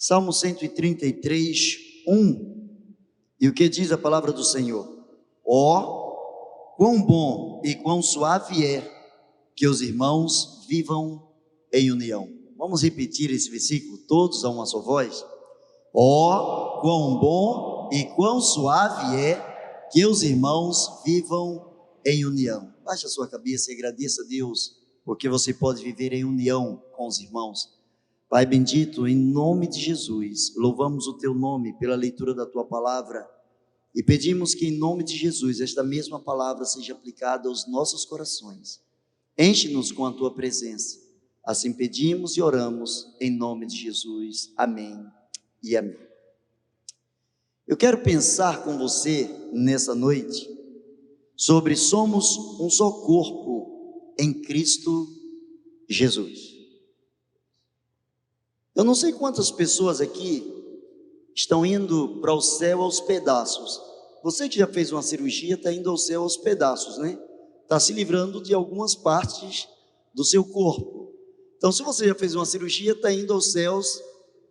Salmo 133, 1. E o que diz a palavra do Senhor? Ó, quão bom e quão suave é que os irmãos vivam em união. Vamos repetir esse versículo todos a uma só voz? Ó, quão bom e quão suave é que os irmãos vivam em união. Baixe a sua cabeça e agradeça a Deus, porque você pode viver em união com os irmãos. Pai bendito, em nome de Jesus, louvamos o teu nome pela leitura da tua palavra e pedimos que em nome de Jesus esta mesma palavra seja aplicada aos nossos corações. Enche-nos com a tua presença. Assim pedimos e oramos em nome de Jesus. Amém e amém. Eu quero pensar com você nessa noite sobre somos um só corpo em Cristo Jesus. Eu não sei quantas pessoas aqui estão indo para o céu aos pedaços. Você que já fez uma cirurgia está indo ao céu aos pedaços, né? Está se livrando de algumas partes do seu corpo. Então, se você já fez uma cirurgia, está indo aos céus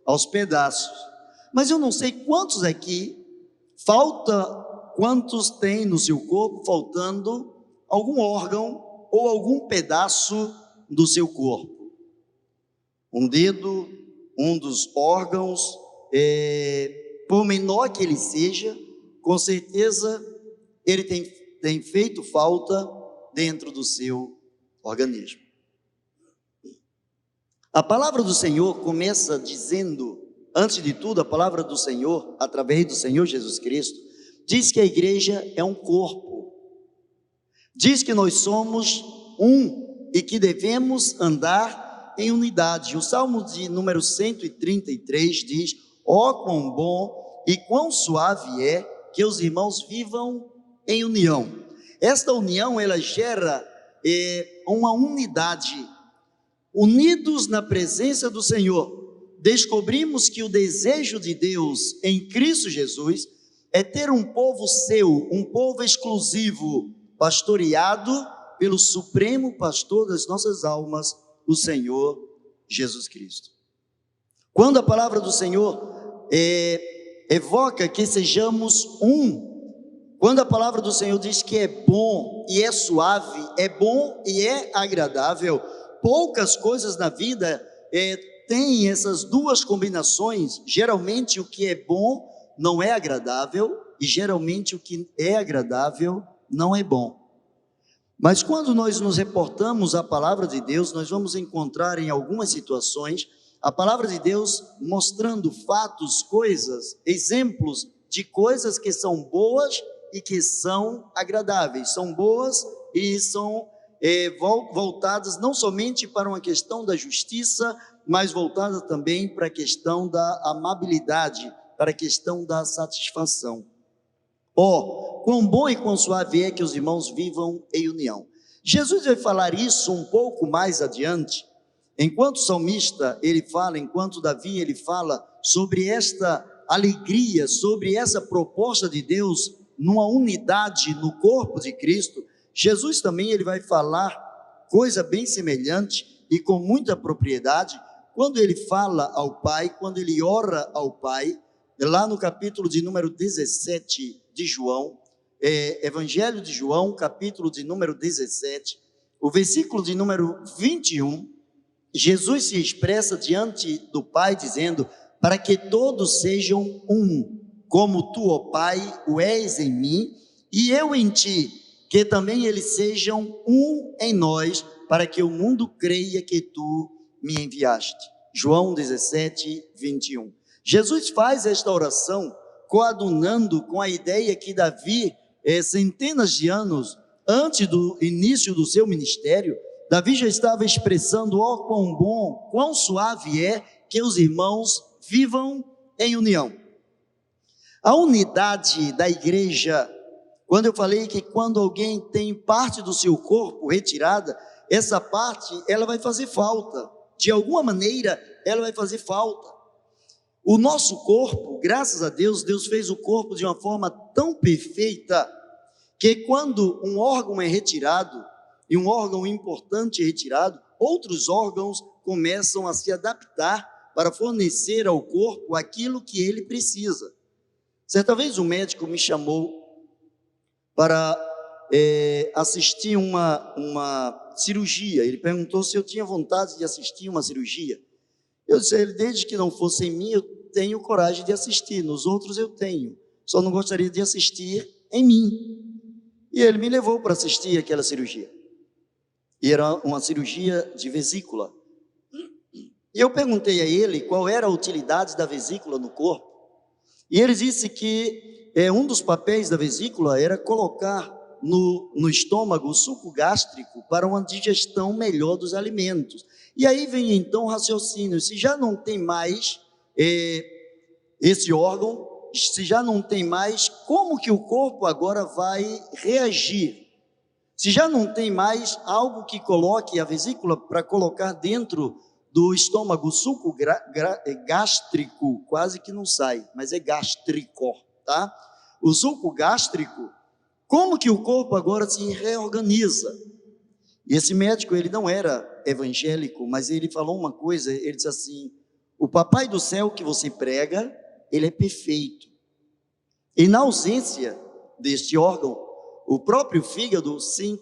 aos pedaços. Mas eu não sei quantos aqui quantos tem no seu corpo faltando algum órgão ou algum pedaço do seu corpo. Um dedo, um dos órgãos, por menor que ele seja, com certeza ele tem feito falta dentro do seu organismo. A palavra do Senhor começa dizendo, antes de tudo, a palavra do Senhor, através do Senhor Jesus Cristo, diz que a igreja é um corpo, diz que nós somos um e que devemos andar em unidade. O Salmo de número 133 diz: ó, quão bom e quão suave é que os irmãos vivam em união. Esta união, ela gera uma unidade. Unidos na presença do Senhor, descobrimos que o desejo de Deus em Cristo Jesus é ter um povo seu, um povo exclusivo, pastoreado pelo supremo pastor das nossas almas, o Senhor Jesus Cristo. Quando a palavra do Senhor evoca que sejamos um, quando a palavra do Senhor diz que é bom e é suave, é bom e é agradável, poucas coisas na vida têm essas duas combinações. Geralmente o que é bom não é agradável e geralmente o que é agradável não é bom. Mas quando nós nos reportamos à palavra de Deus, nós vamos encontrar em algumas situações a palavra de Deus mostrando fatos, coisas, exemplos de coisas que são boas e que são agradáveis, são boas e são voltadas não somente para uma questão da justiça, mas voltadas também para a questão da amabilidade, para a questão da satisfação. Ó, quão bom e quão suave é que os irmãos vivam em união. Jesus vai falar isso um pouco mais adiante, enquanto o salmista ele fala, enquanto Davi ele fala sobre esta alegria, sobre essa proposta de Deus numa unidade no corpo de Cristo. Jesus também ele vai falar coisa bem semelhante e com muita propriedade, quando ele fala ao Pai, quando ele ora ao Pai, lá no capítulo de número 17 de João, Evangelho de João, capítulo de número 17, o versículo de número 21, Jesus se expressa diante do Pai dizendo: para que todos sejam um, como tu, ó Pai, o és em mim, e eu em ti, que também eles sejam um em nós, para que o mundo creia que tu me enviaste. João 17, 21. Jesus faz esta oração coadunando com a ideia que Davi, centenas de anos antes do início do seu ministério, Davi já estava expressando: ó, quão bom, quão suave é que os irmãos vivam em união. A unidade da igreja, quando eu falei que quando alguém tem parte do seu corpo retirada, essa parte ela vai fazer falta, de alguma maneira ela vai fazer falta. O nosso corpo, graças a Deus, Deus fez o corpo de uma forma tão perfeita, que quando um órgão é retirado, e um órgão importante é retirado, outros órgãos começam a se adaptar para fornecer ao corpo aquilo que ele precisa. Certa vez um médico me chamou para assistir uma cirurgia. Ele perguntou se eu tinha vontade de assistir uma cirurgia. Eu disse a ele, desde que não fosse em mim, eu tenho coragem de assistir, nos outros eu tenho, só não gostaria de assistir em mim. E ele me levou para assistir aquela cirurgia. E era uma cirurgia de vesícula. E eu perguntei a ele qual era a utilidade da vesícula no corpo. E ele disse que um dos papéis da vesícula era colocar no estômago o suco gástrico para uma digestão melhor dos alimentos. E aí vem então o raciocínio, se já não tem mais esse órgão, se já não tem mais, como que o corpo agora vai reagir? Se já não tem mais algo que coloque a vesícula para colocar dentro do estômago, o suco gástrico, quase que não sai, mas é gástrico, tá? O suco gástrico, como que o corpo agora se reorganiza? E esse médico, ele não era evangélico, mas ele falou uma coisa, ele disse assim, o papai do céu que você prega, ele é perfeito. E na ausência deste órgão, o próprio fígado se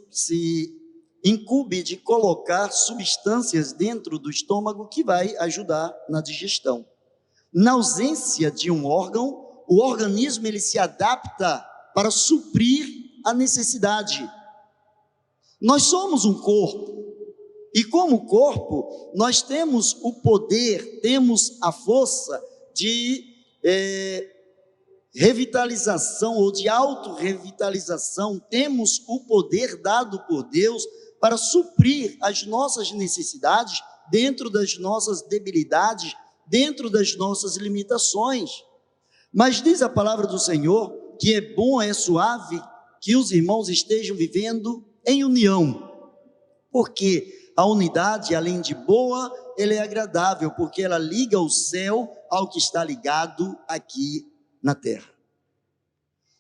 incumbe de colocar substâncias dentro do estômago que vai ajudar na digestão. Na ausência de um órgão, o organismo ele se adapta para suprir a necessidade. Nós somos um corpo, e como corpo, nós temos o poder, temos a força de revitalização ou de autorrevitalização, temos o poder dado por Deus para suprir as nossas necessidades dentro das nossas debilidades, dentro das nossas limitações. Mas diz a palavra do Senhor que é bom, é suave que os irmãos estejam vivendo em união, porque a unidade, além de boa, ela é agradável, porque ela liga o céu ao que está ligado aqui na terra.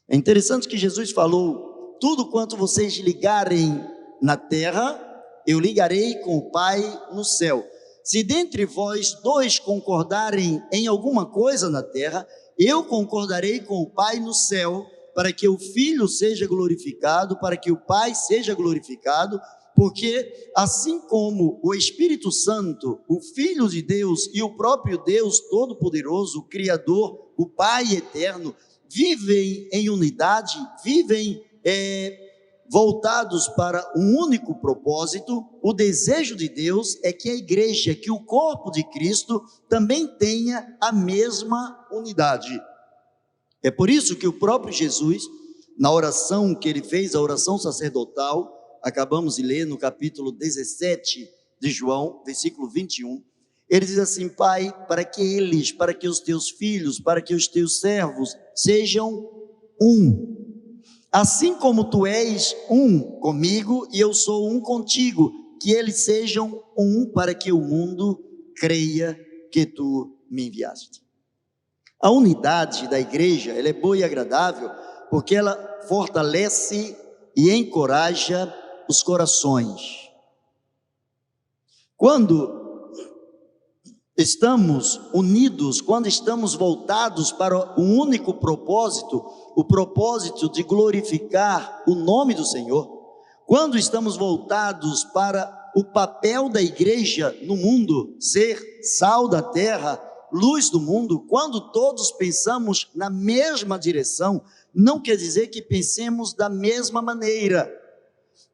É interessante que Jesus falou, tudo quanto vocês ligarem na terra, eu ligarei com o Pai no céu. Se dentre vós dois concordarem em alguma coisa na terra, eu concordarei com o Pai no céu, para que o Filho seja glorificado, para que o Pai seja glorificado, porque assim como o Espírito Santo, o Filho de Deus e o próprio Deus Todo-Poderoso, o Criador, o Pai eterno, vivem em unidade, vivem voltados para um único propósito, o desejo de Deus é que a igreja, que o corpo de Cristo também tenha a mesma unidade. É por isso que o próprio Jesus, na oração que ele fez, a oração sacerdotal, acabamos de ler no capítulo 17 de João, versículo 21, ele diz assim, Pai, para que os teus filhos, para que os teus servos sejam um, assim como tu és um comigo e eu sou um contigo, que eles sejam um, para que o mundo creia que tu me enviaste. A unidade da igreja, ela é boa e agradável, porque ela fortalece e encoraja os corações. Quando estamos unidos, quando estamos voltados para um único propósito, o propósito de glorificar o nome do Senhor, quando estamos voltados para o papel da igreja no mundo, ser sal da terra, luz do mundo, quando todos pensamos na mesma direção, não quer dizer que pensemos da mesma maneira.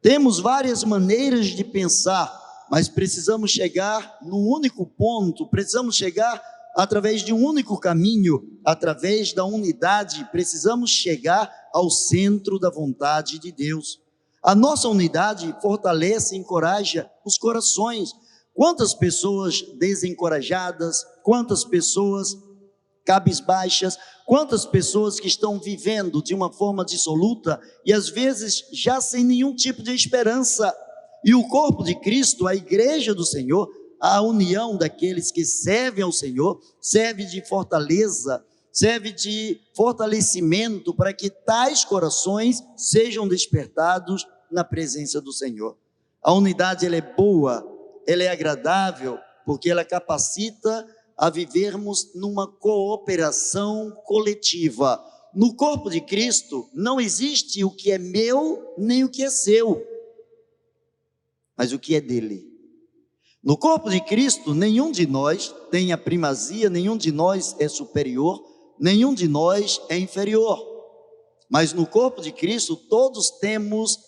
Temos várias maneiras de pensar, mas precisamos chegar num único ponto, precisamos chegar através de um único caminho, através da unidade, precisamos chegar ao centro da vontade de Deus. A nossa unidade fortalece e encoraja os corações. Quantas pessoas desencorajadas, quantas pessoas cabisbaixas, quantas pessoas que estão vivendo de uma forma dissoluta e às vezes já sem nenhum tipo de esperança. E o corpo de Cristo, a igreja do Senhor, a união daqueles que servem ao Senhor, serve de fortaleza, serve de fortalecimento para que tais corações sejam despertados na presença do Senhor. A unidade ela é boa, ela é agradável, porque ela capacita a vivermos numa cooperação coletiva. No corpo de Cristo não existe o que é meu nem o que é seu, mas o que é dele. No corpo de Cristo, nenhum de nós tem a primazia, nenhum de nós é superior, nenhum de nós é inferior. Mas no corpo de Cristo, todos temos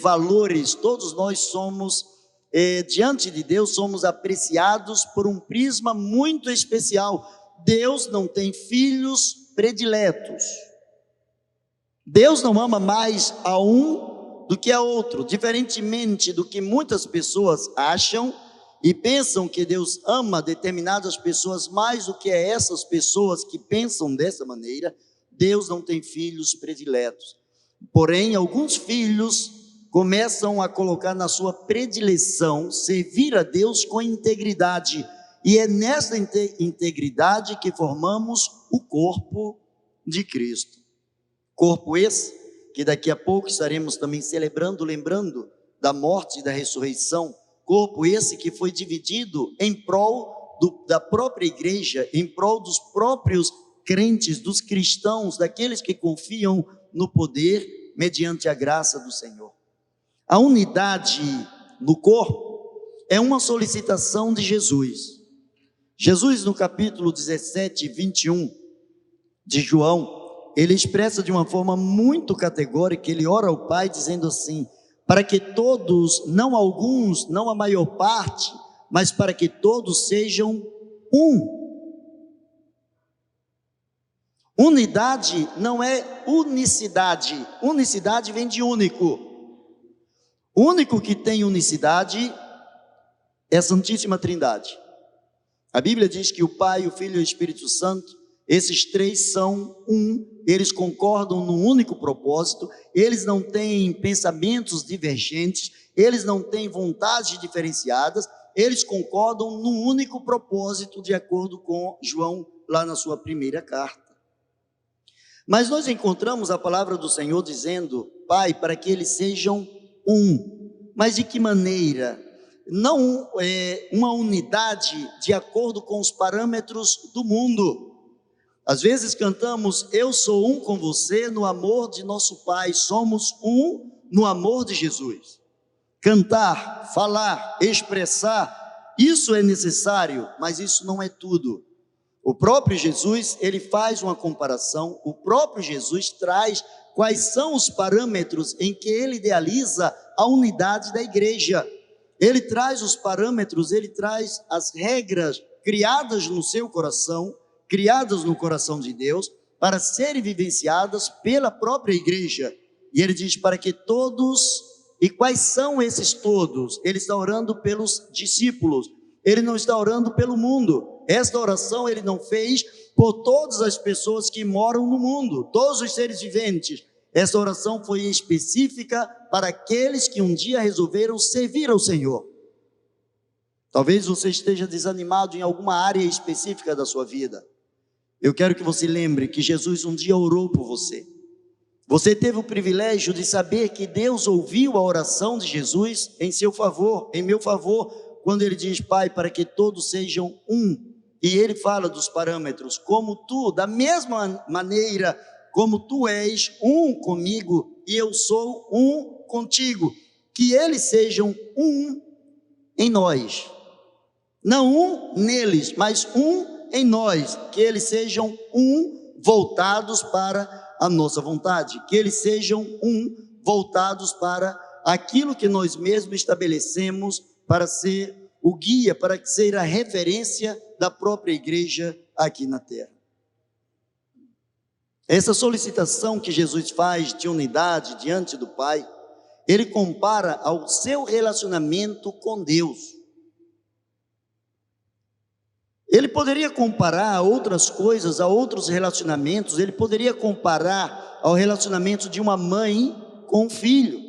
valores, todos nós somos, diante de Deus, somos apreciados por um prisma muito especial. Deus não tem filhos prediletos. Deus não ama mais a um do que a outro, diferentemente do que muitas pessoas acham e pensam que Deus ama determinadas pessoas mais do que essas pessoas que pensam dessa maneira. Deus não tem filhos prediletos. Porém, alguns filhos começam a colocar na sua predileção servir a Deus com integridade, e é nessa integridade que formamos o corpo de Cristo. Corpo esse que daqui a pouco estaremos também celebrando, lembrando da morte e da ressurreição. Corpo esse que foi dividido em prol da própria igreja, em prol dos próprios crentes, dos cristãos, daqueles que confiam no poder mediante a graça do Senhor. A unidade no corpo é uma solicitação de Jesus. Jesus, no capítulo 17, 21 de João, ele expressa de uma forma muito categórica, ele ora ao Pai dizendo assim: para que todos, não alguns, não a maior parte, mas para que todos sejam um. Unidade não é unicidade, unicidade vem de único. O único que tem unicidade é a Santíssima Trindade. A Bíblia diz que o Pai, o Filho e o Espírito Santo, esses três são um, eles concordam num único propósito, eles não têm pensamentos divergentes, eles não têm vontades diferenciadas, eles concordam num único propósito, de acordo com João, lá na sua primeira carta. Mas nós encontramos a palavra do Senhor dizendo: Pai, para que eles sejam um. Mas de que maneira? Não é uma unidade de acordo com os parâmetros do mundo. Às vezes cantamos: eu sou um com você no amor de nosso Pai, somos um no amor de Jesus. Cantar, falar, expressar, isso é necessário, mas isso não é tudo. O próprio Jesus, ele faz uma comparação, o próprio Jesus traz quais são os parâmetros em que ele idealiza a unidade da igreja. Ele traz os parâmetros, ele traz as regras criadas no seu coração, criadas no coração de Deus, para serem vivenciadas pela própria igreja. E ele diz: para que todos, e quais são esses todos? Ele está orando pelos discípulos, ele não está orando pelo mundo. Esta oração ele não fez por todas as pessoas que moram no mundo, todos os seres viventes. Essa oração foi específica para aqueles que um dia resolveram servir ao Senhor. Talvez você esteja desanimado em alguma área específica da sua vida. Eu quero que você lembre que Jesus um dia orou por você. Você teve o privilégio de saber que Deus ouviu a oração de Jesus em seu favor, em meu favor, quando ele diz: Pai, para que todos sejam um. E ele fala dos parâmetros, como tu, da mesma maneira como tu és um comigo e eu sou um contigo, que eles sejam um em nós. Não um neles, mas um em nós, que eles sejam um voltados para a nossa vontade, que eles sejam um voltados para aquilo que nós mesmos estabelecemos para ser o guia, para ser a referência da própria igreja aqui na terra. Essa solicitação que Jesus faz de unidade diante do Pai, ele compara ao seu relacionamento com Deus. Ele poderia comparar a outras coisas, a outros relacionamentos, ele poderia comparar ao relacionamento de uma mãe com um filho,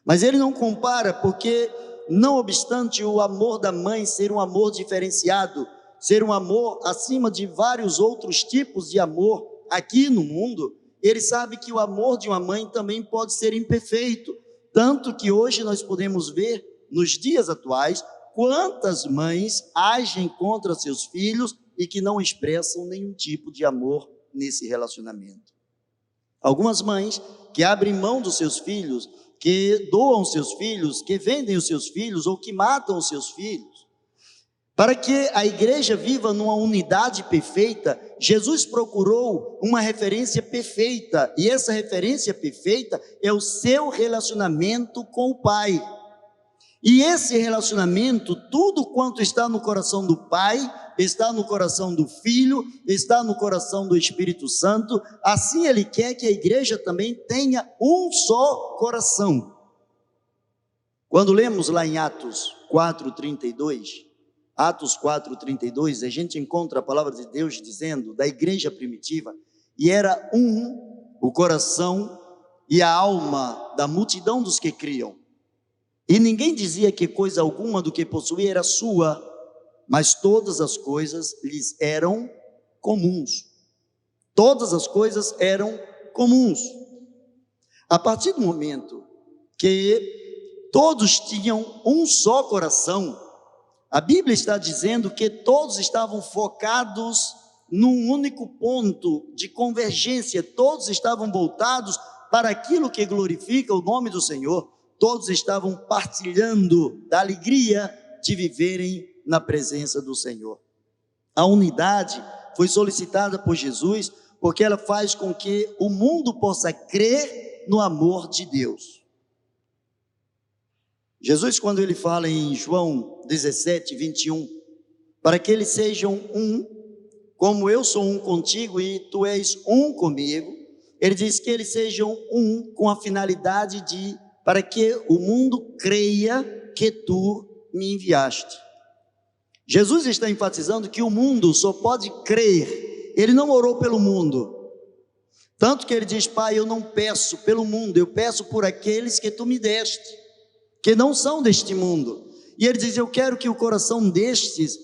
mas ele não compara, porque não obstante o amor da mãe ser um amor diferenciado, ser um amor acima de vários outros tipos de amor aqui no mundo, ele sabe que o amor de uma mãe também pode ser imperfeito, tanto que hoje nós podemos ver, nos dias atuais, quantas mães agem contra seus filhos e que não expressam nenhum tipo de amor nesse relacionamento. Algumas mães que abrem mão dos seus filhos, que doam seus filhos, que vendem os seus filhos ou que matam os seus filhos. Para que a igreja viva numa unidade perfeita, Jesus procurou uma referência perfeita, e essa referência perfeita é o seu relacionamento com o Pai. E esse relacionamento, tudo quanto está no coração do Pai, está no coração do Filho, está no coração do Espírito Santo. Assim Ele quer que a igreja também tenha um só coração. Quando lemos lá em Atos 4:32, Atos 4:32, a gente encontra a palavra de Deus dizendo da igreja primitiva, e era o coração e a alma da multidão dos que criam. E ninguém dizia que coisa alguma do que possuía era sua, mas todas as coisas lhes eram comuns. Todas as coisas eram comuns. A partir do momento que todos tinham um só coração, a Bíblia está dizendo que todos estavam focados num único ponto de convergência, todos estavam voltados para aquilo que glorifica o nome do Senhor, todos estavam partilhando da alegria de viverem na presença do Senhor. A unidade foi solicitada por Jesus porque ela faz com que o mundo possa crer no amor de Deus. Jesus, quando ele fala em João 17:21, para que eles sejam um, como eu sou um contigo e tu és um comigo, ele diz que eles sejam um com a finalidade de, para que o mundo creia que tu me enviaste. Jesus está enfatizando que o mundo só pode crer, ele não orou pelo mundo, tanto que ele diz: Pai, eu não peço pelo mundo, eu peço por aqueles que tu me deste, que não são deste mundo. E ele diz: eu quero que o coração destes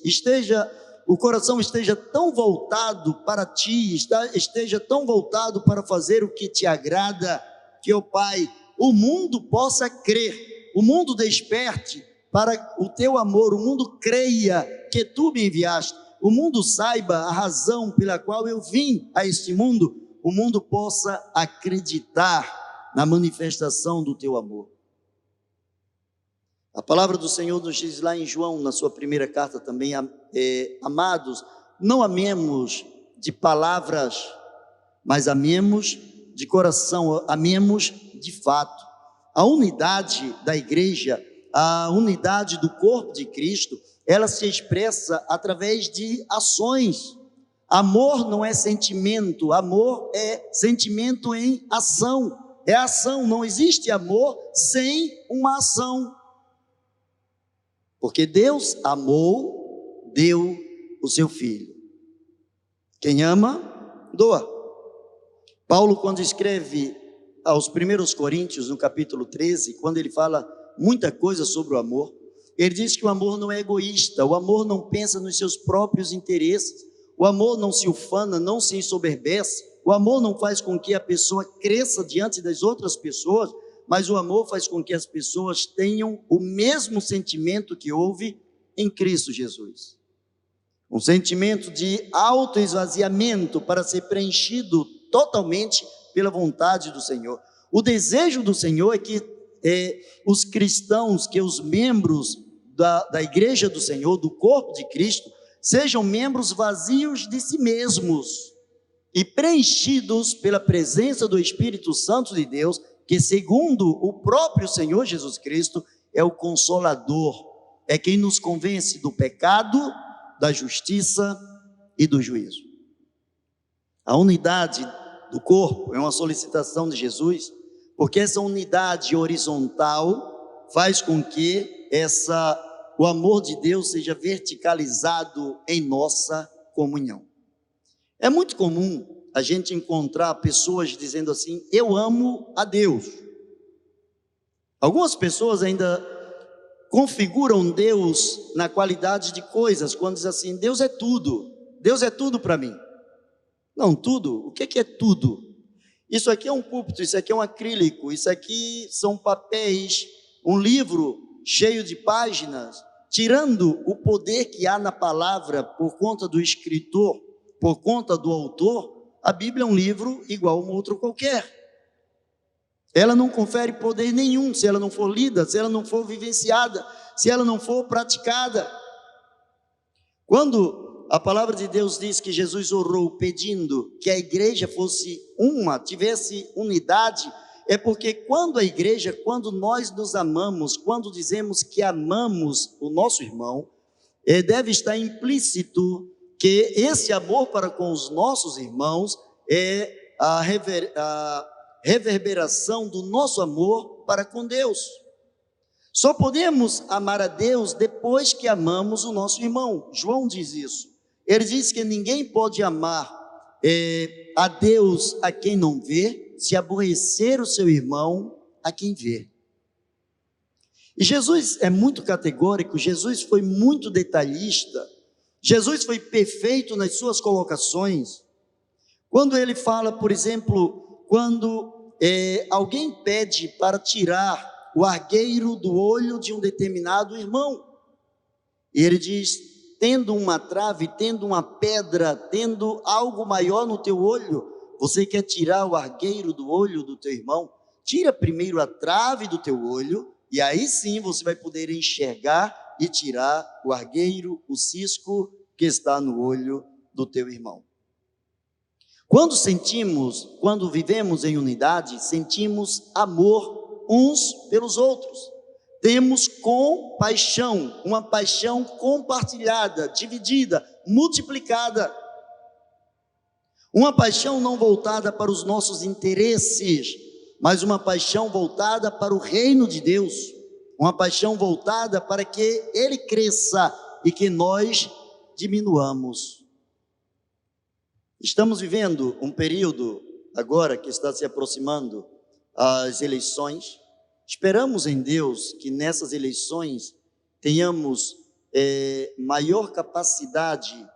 o coração esteja tão voltado para ti, esteja tão voltado para fazer o que te agrada, que, ó Pai, o mundo possa crer, o mundo desperte para o teu amor, o mundo creia que tu me enviaste, o mundo saiba a razão pela qual eu vim a este mundo, o mundo possa acreditar na manifestação do teu amor. A palavra do Senhor nos diz lá em João, na sua primeira carta também, amados, não amemos de palavras, mas amemos de coração, amemos de fato. A unidade da igreja, a unidade do corpo de Cristo, ela se expressa através de ações. Amor não é sentimento, amor é sentimento em ação, é ação, não existe amor sem uma ação. Porque Deus amou, deu o seu Filho. Quem ama, doa. Paulo, quando escreve aos 1 Coríntios, no capítulo 13, quando ele fala muita coisa sobre o amor, ele diz que o amor não é egoísta, o amor não pensa nos seus próprios interesses, o amor não se ufana, não se ensoberbece, o amor não faz com que a pessoa cresça diante das outras pessoas, mas o amor faz com que as pessoas tenham o mesmo sentimento que houve em Cristo Jesus. Um sentimento de autoesvaziamento para ser preenchido totalmente pela vontade do Senhor. O desejo do Senhor é que os cristãos, que os membros da igreja do Senhor, do corpo de Cristo, sejam membros vazios de si mesmos e preenchidos pela presença do Espírito Santo de Deus, que, segundo o próprio Senhor Jesus Cristo, é o Consolador, é quem nos convence do pecado, da justiça e do juízo. A unidade do corpo é uma solicitação de Jesus, porque essa unidade horizontal faz com que o amor de Deus seja verticalizado em nossa comunhão. É muito comum a gente encontrar pessoas dizendo assim: eu amo a Deus. Algumas pessoas ainda configuram Deus na qualidade de coisas, quando diz assim: Deus é tudo para mim. Não, tudo, o que é tudo? Isso aqui é um púlpito, isso aqui é um acrílico, isso aqui são papéis, um livro cheio de páginas, tirando o poder que há na palavra por conta do escritor, por conta do autor, a Bíblia é um livro igual a um outro qualquer. Ela não confere poder nenhum se ela não for lida, se ela não for vivenciada, se ela não for praticada. Quando a palavra de Deus diz que Jesus orou pedindo que a igreja fosse uma, tivesse unidade, é porque quando nós nos amamos, quando dizemos que amamos o nosso irmão, deve estar implícito que esse amor para com os nossos irmãos é a reverberação do nosso amor para com Deus. Só podemos amar a Deus depois que amamos o nosso irmão. João diz isso. Ele diz que ninguém pode amar a Deus a quem não vê, se aborrecer o seu irmão a quem vê. E Jesus é muito categórico, Jesus foi muito detalhista, Jesus foi perfeito nas suas colocações. Quando ele fala, por exemplo, quando alguém pede para tirar o argueiro do olho de um determinado irmão, e ele diz: tendo uma trave, tendo uma pedra, tendo algo maior no teu olho, você quer tirar o argueiro do olho do teu irmão? Tira primeiro a trave do teu olho, e aí sim você vai poder enxergar e tirar o argueiro, o cisco que está no olho do teu irmão. Quando vivemos em unidade, sentimos amor uns pelos outros. Temos compaixão, uma paixão compartilhada, dividida, multiplicada. Uma paixão não voltada para os nossos interesses, mas uma paixão voltada para o reino de Deus. Uma paixão voltada para que Ele cresça e que nós diminuamos. Estamos vivendo um período agora que está se aproximando as eleições. Esperamos em Deus que nessas eleições tenhamos maior capacidade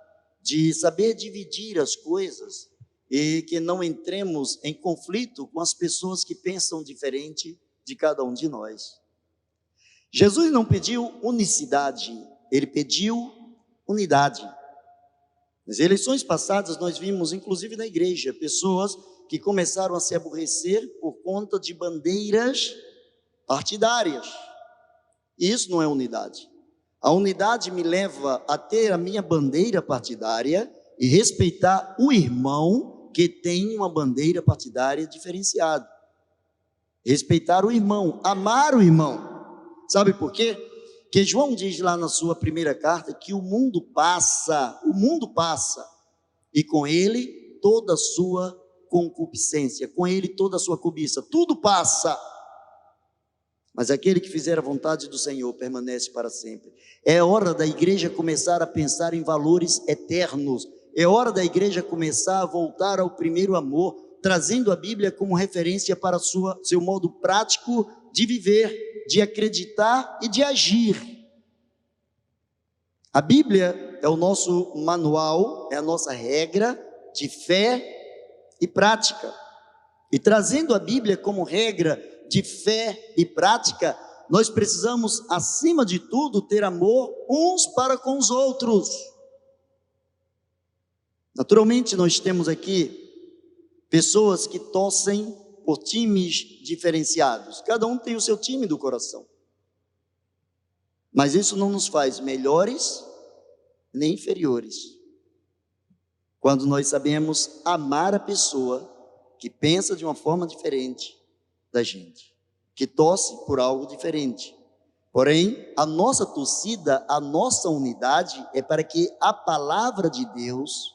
de saber dividir as coisas e que não entremos em conflito com as pessoas que pensam diferente de cada um de nós. Jesus não pediu unicidade, ele pediu unidade. Nas eleições passadas nós vimos, inclusive na igreja, pessoas que começaram a se aborrecer por conta de bandeiras partidárias. Isso não é unidade. A unidade me leva a ter a minha bandeira partidária e respeitar o irmão que tem uma bandeira partidária diferenciada. Respeitar o irmão, amar o irmão. Sabe por quê? Porque João diz lá na sua primeira carta que o mundo passa, e com ele toda a sua concupiscência, com ele toda a sua cobiça, tudo passa. Mas aquele que fizer a vontade do Senhor permanece para sempre. É hora da igreja começar a pensar em valores eternos. É hora da igreja começar a voltar ao primeiro amor, trazendo a Bíblia como referência para seu modo prático de viver, de acreditar e de agir. A Bíblia é o nosso manual, é a nossa regra de fé e prática. E trazendo a Bíblia como regra de fé e prática, nós precisamos, acima de tudo, ter amor uns para com os outros. Naturalmente, nós temos aqui pessoas que torcem por times diferenciados. Cada um tem o seu time do coração. Mas isso não nos faz melhores nem inferiores. Quando nós sabemos amar a pessoa que pensa de uma forma diferente da gente, que torce por algo diferente. Porém, a nossa torcida, a nossa unidade é para que a palavra de Deus,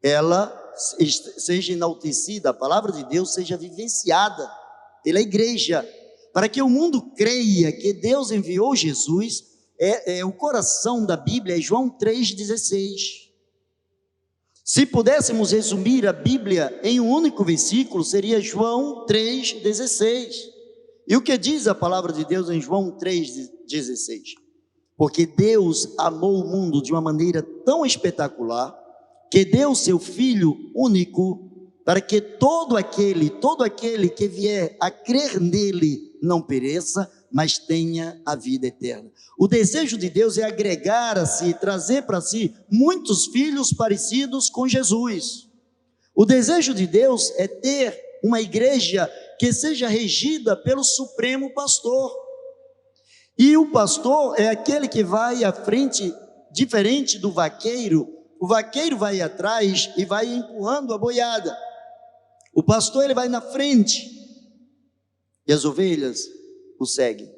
ela seja enaltecida, a palavra de Deus seja vivenciada pela igreja, para que o mundo creia que Deus enviou Jesus. O coração da Bíblia é João 3,16. Se pudéssemos resumir a Bíblia em um único versículo, seria João 3,16. E o que diz a palavra de Deus em João 3,16? Porque Deus amou o mundo de uma maneira tão espetacular, que deu seu Filho único, para que todo aquele que vier a crer nele não pereça, mas tenha a vida eterna. O desejo de Deus é agregar a si, trazer para si muitos filhos parecidos com Jesus. O desejo de Deus é ter uma igreja que seja regida pelo Supremo Pastor. E o pastor é aquele que vai à frente, diferente do vaqueiro. O vaqueiro vai atrás e vai empurrando a boiada. O pastor, ele vai na frente e as ovelhas o seguem,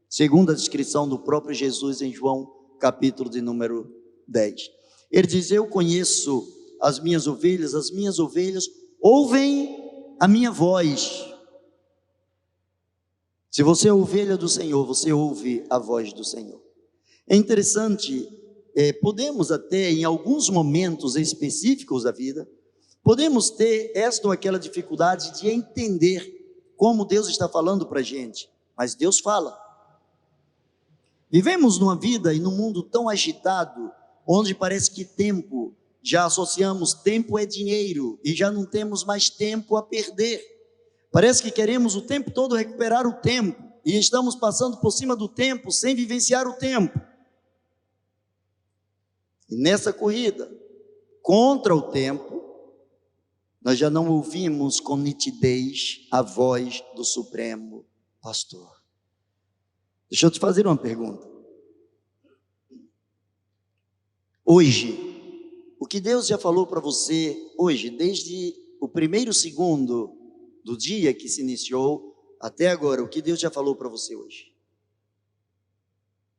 segundo a descrição do próprio Jesus em João capítulo de número 10. Ele diz: eu conheço as minhas ovelhas ouvem a minha voz. Se você é ovelha do Senhor, você ouve a voz do Senhor. É interessante, podemos até em alguns momentos específicos da vida, podemos ter esta ou aquela dificuldade de entender como Deus está falando para a gente, mas Deus fala. Vivemos numa vida e num mundo tão agitado, onde parece que tempo, já associamos tempo é dinheiro, e já não temos mais tempo a perder. Parece que queremos o tempo todo recuperar o tempo, e estamos passando por cima do tempo, sem vivenciar o tempo. E nessa corrida, contra o tempo, nós já não ouvimos com nitidez a voz do Supremo Pastor. Deixa eu te fazer uma pergunta. Hoje, o que Deus já falou para você hoje, desde o primeiro segundo do dia que se iniciou até agora, o que Deus já falou para você hoje?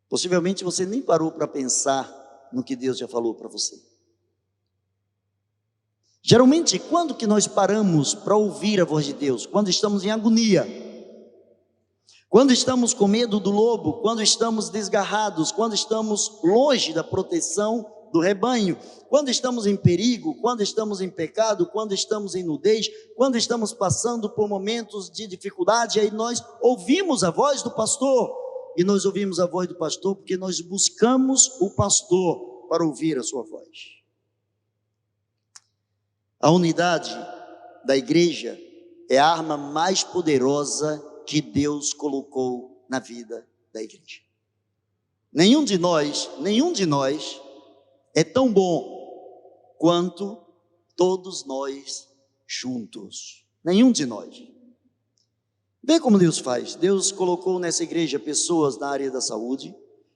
Possivelmente você nem parou para pensar no que Deus já falou para você. Geralmente, quando que nós paramos para ouvir a voz de Deus? Quando estamos em agonia, quando estamos com medo do lobo, quando estamos desgarrados, quando estamos longe da proteção do rebanho, quando estamos em perigo, quando estamos em pecado, quando estamos em nudez, quando estamos passando por momentos de dificuldade, aí nós ouvimos a voz do pastor. E nós ouvimos a voz do pastor porque nós buscamos o pastor para ouvir a sua voz. A unidade da igreja é a arma mais poderosa que Deus colocou na vida da igreja. Nenhum de nós é tão bom quanto todos nós juntos. Nenhum de nós. Vê como Deus faz. Deus colocou nessa igreja pessoas na área da saúde,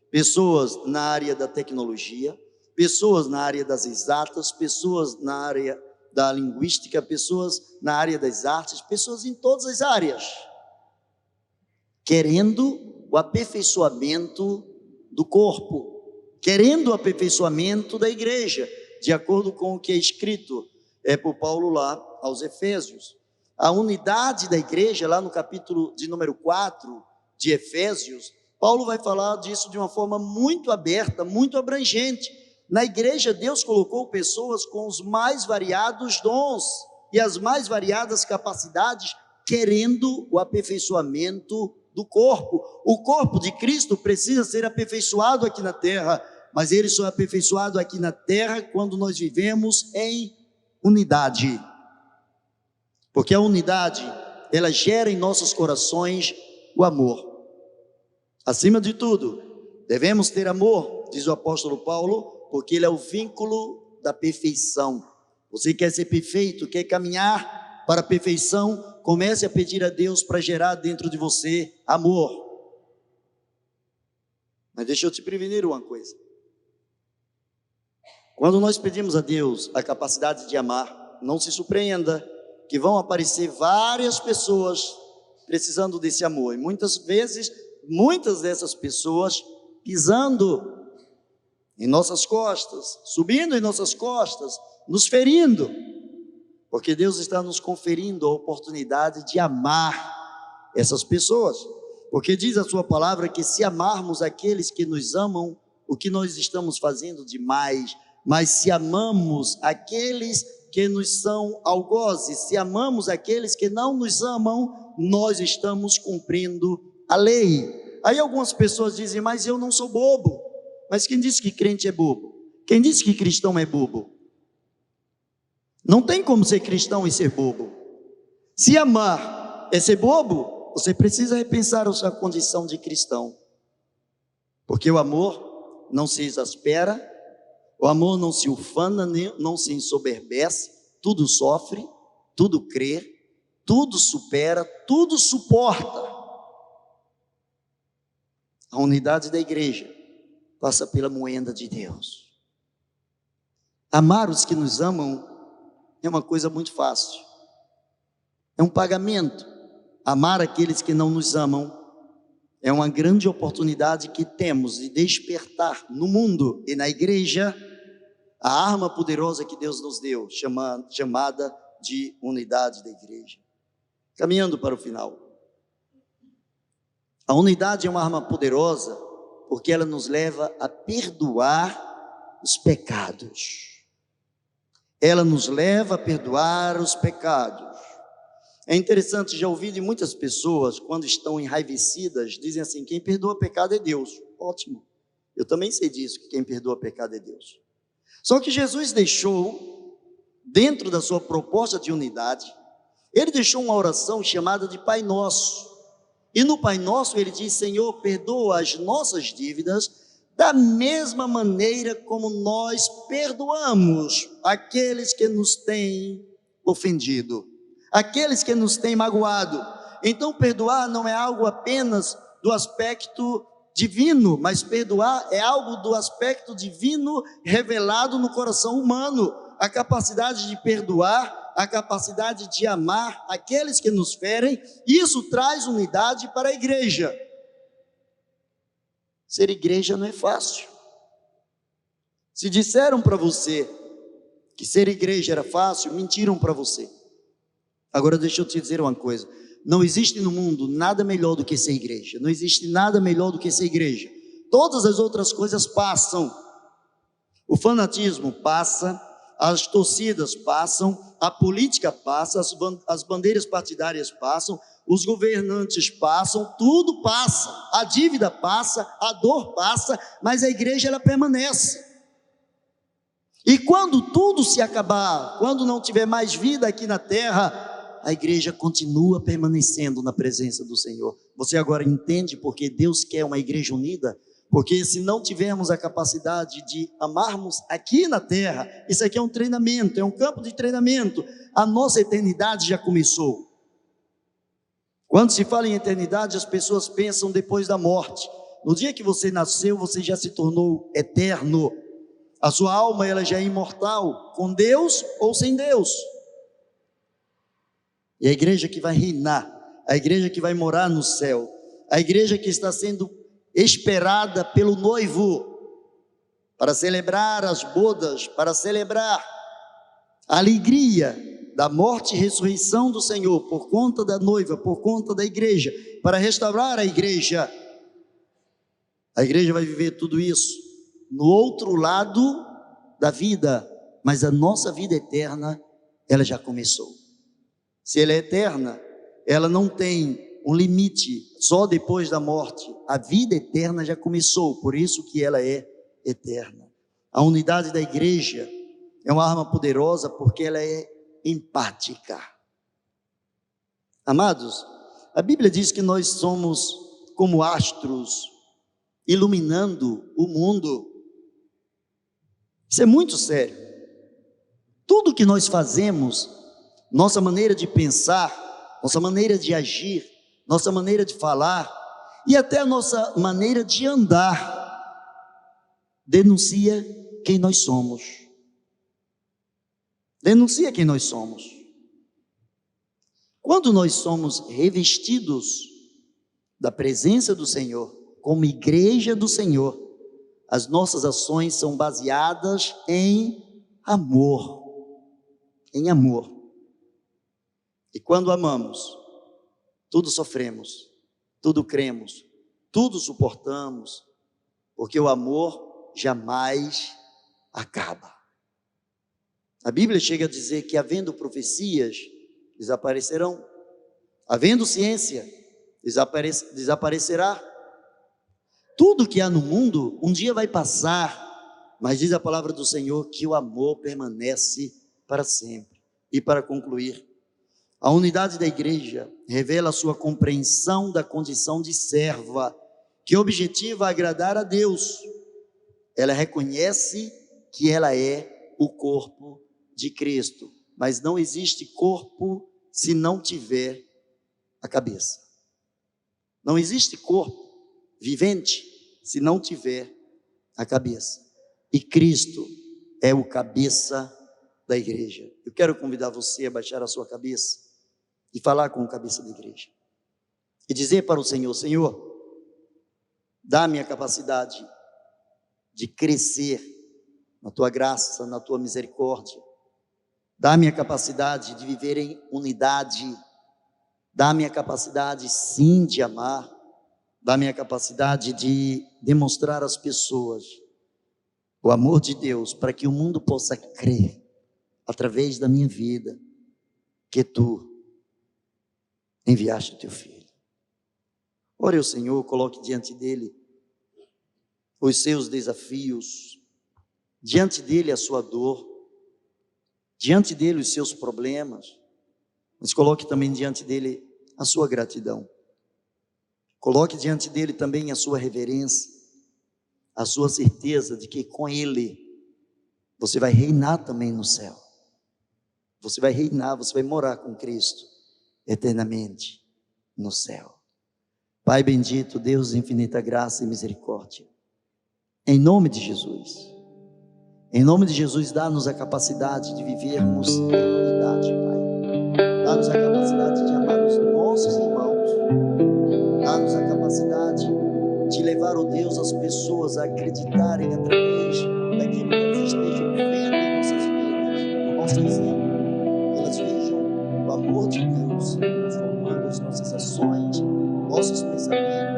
pessoas na área da tecnologia, pessoas na área das exatas, pessoas na área da linguística, pessoas na área das artes, pessoas em todas as áreas, querendo o aperfeiçoamento do corpo, querendo o aperfeiçoamento da igreja, de acordo com o que é escrito por Paulo lá aos Efésios. A unidade da igreja, lá no capítulo de número 4 de Efésios, Paulo vai falar disso de uma forma muito aberta, muito abrangente. Na igreja, Deus colocou pessoas com os mais variados dons e as mais variadas capacidades, querendo o aperfeiçoamento do corpo. O corpo de Cristo precisa ser aperfeiçoado aqui na terra, mas ele só é aperfeiçoado aqui na terra quando nós vivemos em unidade. Porque a unidade, ela gera em nossos corações o amor. Acima de tudo, devemos ter amor, diz o apóstolo Paulo, porque ele é o vínculo da perfeição. Você quer ser perfeito, quer caminhar para a perfeição, comece a pedir a Deus para gerar dentro de você amor. Mas deixa eu te prevenir uma coisa. Quando nós pedimos a Deus a capacidade de amar, não se surpreenda que vão aparecer várias pessoas precisando desse amor. E muitas vezes, muitas dessas pessoas pisando em nossas costas, subindo em nossas costas, nos ferindo, porque Deus está nos conferindo a oportunidade de amar essas pessoas, porque diz a sua palavra que se amarmos aqueles que nos amam, o que nós estamos fazendo demais, mas se amamos aqueles que nos são algozes, se amamos aqueles que não nos amam, nós estamos cumprindo a lei. Aí algumas pessoas dizem, mas eu não sou bobo. Mas quem disse que crente é bobo? Quem disse que cristão é bobo? Não tem como ser cristão e ser bobo. Se amar é ser bobo, você precisa repensar a sua condição de cristão, porque o amor não se exaspera, o amor não se ufana, não se ensoberbece, tudo sofre, tudo crê, tudo supera, tudo suporta. A unidade da igreja passa pela moenda de Deus. Amar os que nos amam é uma coisa muito fácil, é um pagamento. Amar aqueles que não nos amam é uma grande oportunidade que temos de despertar no mundo e na igreja a arma poderosa que Deus nos deu, chamada de unidade da igreja. Caminhando para o final. A unidade é uma arma poderosa porque ela nos leva a perdoar os pecados. Ela nos leva a perdoar os pecados. É interessante, já ouvi de muitas pessoas, quando estão enraivecidas, dizem assim: quem perdoa pecado é Deus. Ótimo, eu também sei disso, que quem perdoa pecado é Deus. Só que Jesus deixou, dentro da sua proposta de unidade, ele deixou uma oração chamada de Pai Nosso. E no Pai Nosso ele diz: Senhor, perdoa as nossas dívidas, da mesma maneira como nós perdoamos aqueles que nos têm ofendido, aqueles que nos têm magoado. Então perdoar não é algo apenas do aspecto divino, mas perdoar é algo do aspecto divino revelado no coração humano. A capacidade de perdoar, a capacidade de amar aqueles que nos ferem, isso traz unidade para a igreja. Ser igreja não é fácil. Se disseram para você que ser igreja era fácil, mentiram para você. Agora deixa eu te dizer uma coisa: não existe no mundo nada melhor do que ser igreja. Não existe nada melhor do que ser igreja. Todas as outras coisas passam. O fanatismo passa, as torcidas passam, a política passa, as bandeiras partidárias passam, os governantes passam, tudo passa, a dívida passa, a dor passa, mas a igreja ela permanece. E quando tudo se acabar, quando não tiver mais vida aqui na terra, a igreja continua permanecendo na presença do Senhor. Você agora entende porque Deus quer uma igreja unida? Porque se não tivermos a capacidade de amarmos aqui na terra, isso aqui é um treinamento, é um campo de treinamento, a nossa eternidade já começou. Quando se fala em eternidade, as pessoas pensam depois da morte. No dia que você nasceu, você já se tornou eterno. A sua alma ela já é imortal, com Deus ou sem Deus. E a igreja que vai reinar, a igreja que vai morar no céu, a igreja que está sendo esperada pelo noivo, para celebrar as bodas, para celebrar a alegria da morte e ressurreição do Senhor, por conta da noiva, por conta da igreja, para restaurar a igreja. A igreja vai viver tudo isso no outro lado da vida, mas a nossa vida eterna, ela já começou. Se ela é eterna, ela não tem um limite só depois da morte. A vida eterna já começou, por isso que ela é eterna. A unidade da igreja é uma arma poderosa porque ela é empática. Amados, a Bíblia diz que nós somos como astros iluminando o mundo. Isso é muito sério. Tudo que nós fazemos, nossa maneira de pensar, nossa maneira de agir, nossa maneira de falar e até a nossa maneira de andar denuncia quem nós somos. Denuncia quem nós somos. Quando nós somos revestidos da presença do Senhor, como igreja do Senhor, as nossas ações são baseadas em amor. Em amor. E quando amamos, tudo sofremos, tudo cremos, tudo suportamos, porque o amor jamais acaba. A Bíblia chega a dizer que havendo profecias, desaparecerão. Havendo ciência, desaparecerá. Tudo que há no mundo, um dia vai passar, mas diz a palavra do Senhor que o amor permanece para sempre. E para concluir, A unidade da igreja revela a sua compreensão da condição de serva, que objetiva agradar a Deus. Ela reconhece que ela é o corpo de Cristo, mas não existe corpo se não tiver a cabeça. Não existe corpo vivente se não tiver a cabeça. E Cristo é o cabeça da igreja. Eu quero convidar você a baixar a sua cabeça e falar com o cabeça da igreja. E dizer para o Senhor: Senhor, dá-me a capacidade de crescer na tua graça, na tua misericórdia. Dá-me a capacidade de viver em unidade. Dá-me a capacidade, sim, de amar. Dá-me a capacidade de demonstrar às pessoas o amor de Deus, para que o mundo possa crer, através da minha vida, que tu enviaste o teu filho. Ore ao Senhor, coloque diante dele os seus desafios, diante dele a sua dor, diante dele os seus problemas, mas coloque também diante dele a sua gratidão. Coloque diante dele também a sua reverência, a sua certeza de que com ele você vai reinar também no céu. Você vai reinar, você vai morar com Cristo eternamente no céu. Pai bendito, Deus de infinita graça e misericórdia, em nome de Jesus, dá-nos a capacidade de vivermos em unidade, Pai. Dá-nos a capacidade de amar os nossos irmãos. Dá-nos a capacidade de levar, ó Deus, as pessoas a acreditarem através daquilo que elas estejam vendo em nossas vidas, no nosso exemplo. Elas vejam o amor de Deus transformando as nossas ações, nossos pensamentos,